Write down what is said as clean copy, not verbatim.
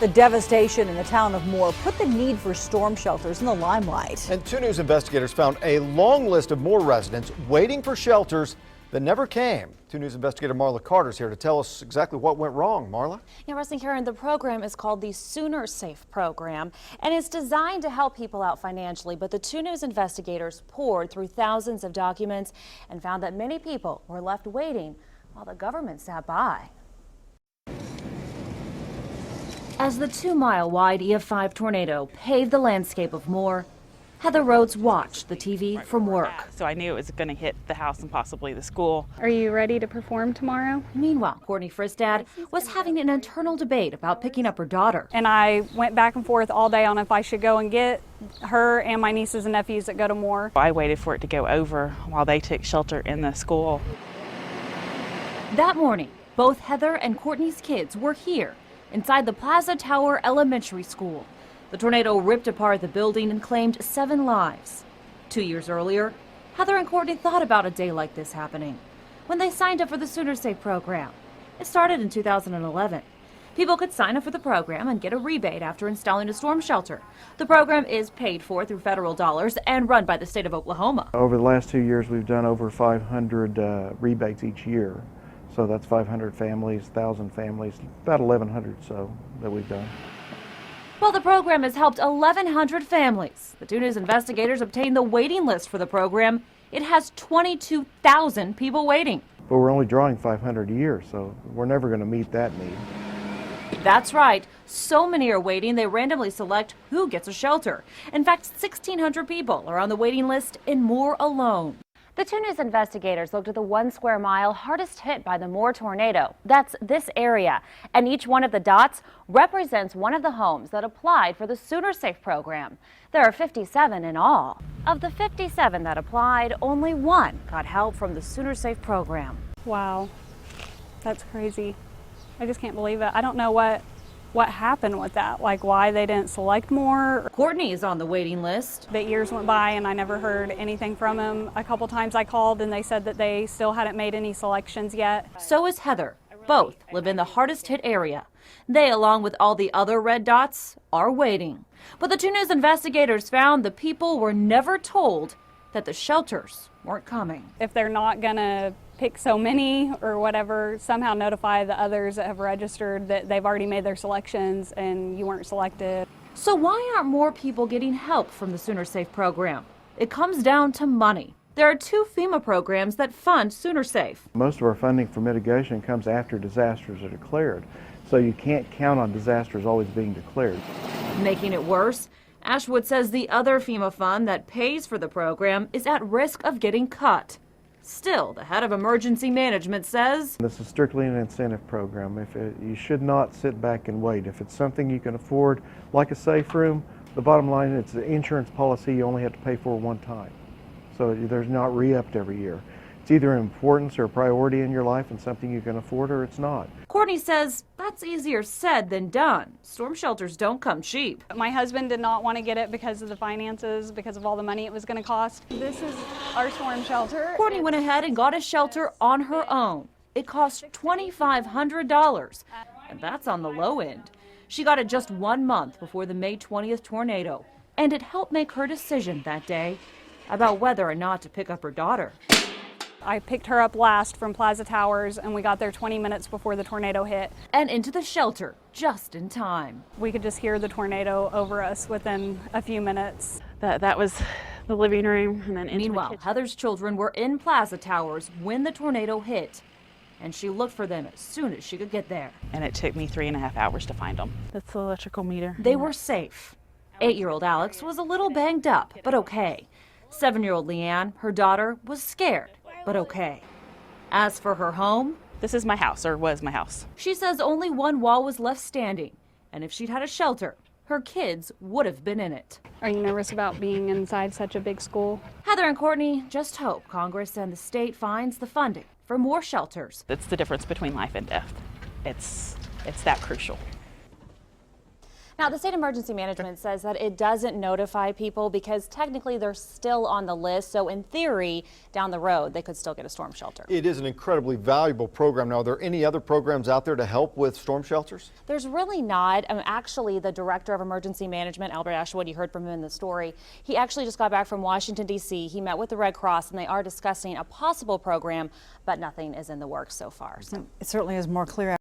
The devastation in the town of Moore put the need for storm shelters in the limelight. And 2 News investigators found a long list of Moore residents waiting for shelters that never came. 2 News investigator Marla Carter's here to tell us exactly what went wrong. Marla? Yeah, Russ and Karen, the program is called the SoonerSafe program, and it's designed to help people out financially. But the 2 News investigators poured through thousands of documents and found that many people were left waiting while the government sat by. As the 2-mile-wide EF5 tornado paved the landscape of Moore, Heather Rhodes watched the TV from work. So I knew it was going to hit the house and possibly the school. Are you ready to perform tomorrow? Meanwhile, Courtney Fristad was having an internal debate about picking up her daughter. And I went back and forth all day on if I should go and get her and my nieces and nephews that go to Moore. I waited for it to go over while they took shelter in the school. That morning, both Heather and Courtney's kids were here inside the Plaza Tower Elementary School. The tornado ripped apart the building and claimed 7 lives. 2 years earlier, Heather and Courtney thought about a day like this happening when they signed up for the SoonerSafe program. It started in 2011. People could sign up for the program and get a rebate after installing a storm shelter. The program is paid for through federal dollars and run by the state of Oklahoma. Over the last 2 years, we've done over 500 rebates each year. So that's 500 families, 1,000 families, about 1,100 so that we've done. Well, the program has helped 1,100 families. The 2 News investigators obtained the waiting list for the program. It has 22,000 people waiting. But we're only drawing 500 a year, so we're never going to meet that need. That's right. So many are waiting, they randomly select who gets a shelter. In fact, 1,600 people are on the waiting list in Moore alone. The 2 News investigators looked at the 1 square mile hardest hit by the Moore tornado. That's this area. And each one of the dots represents one of the homes that applied for the SoonerSafe program. There are 57 in all. Of the 57 that applied, only 1 got help from the SoonerSafe program. Wow, that's crazy. I just can't believe it. I don't know what happened with that, like why they didn't select more. Courtney is on the waiting list. The years went by and I never heard anything from him. A couple times I called and they said that they still hadn't made any selections yet. So is Heather. Both live in the hardest hit area. They, along with all the other red dots, are waiting. But the 2 News investigators found the people were never told that the shelters weren't coming. If they're not gonna pick so many or whatever, somehow notify the others that have registered that they've already made their selections and you weren't selected. So why aren't more people getting help from the SoonerSafe program? It comes down to money. There are 2 FEMA programs that fund SoonerSafe. Most of our funding for mitigation comes after disasters are declared, so you can't count on disasters always being declared. Making it worse, Ashwood says the other FEMA fund that pays for the program is at risk of getting cut. Still, the head of emergency management says This is strictly an incentive program. You should not sit back and wait. If it's something you can afford, like a safe room, the bottom line, it's an insurance policy you only have to pay for one time. So there's not re-upped every year. It's either an importance or a priority in your life and something you can afford, or it's not. Courtney says that's easier said than done. Storm shelters don't come cheap. My husband did not want to get it because of the finances, because of all the money it was going to cost. This is our storm shelter. Courtney went ahead and got a shelter on her own. It cost $2,500, and that's on the low end. She got it just 1 month before the May 20th tornado, and it helped make her decision that day about whether or not to pick up her daughter. I picked her up last from Plaza Towers and we got there 20 minutes before the tornado hit. And into the shelter just in time. We could just hear the tornado over us within a few minutes. That was the living room, and then into Meanwhile, the kitchen. Heather's children were in Plaza Towers when the tornado hit, and she looked for them as soon as she could get there. And it took me 3.5 hours to find them. That's the electrical meter. They were safe. 8-year-old Alex was a little banged up, but okay. 7-year-old Leanne, her daughter, was scared, but okay. As for her home, This is my house, or was my house. she says only 1 wall was left standing, and if she'd had a shelter, her kids would have been in it. Are you nervous about being inside such a big school? Heather and Courtney just hope Congress and the state finds the funding for more shelters. It's the difference between life and death. It's that crucial. Now, the state emergency management says that it doesn't notify people because technically they're still on the list. So in theory, down the road, they could still get a storm shelter. It is an incredibly valuable program. Now, are there any other programs out there to help with storm shelters? There's really not. Actually, the director of emergency management, Albert Ashwood, you heard from him in the story. He actually just got back from Washington, D.C. He met with the Red Cross and they are discussing a possible program, but nothing is in the works so far. So. It certainly is more clear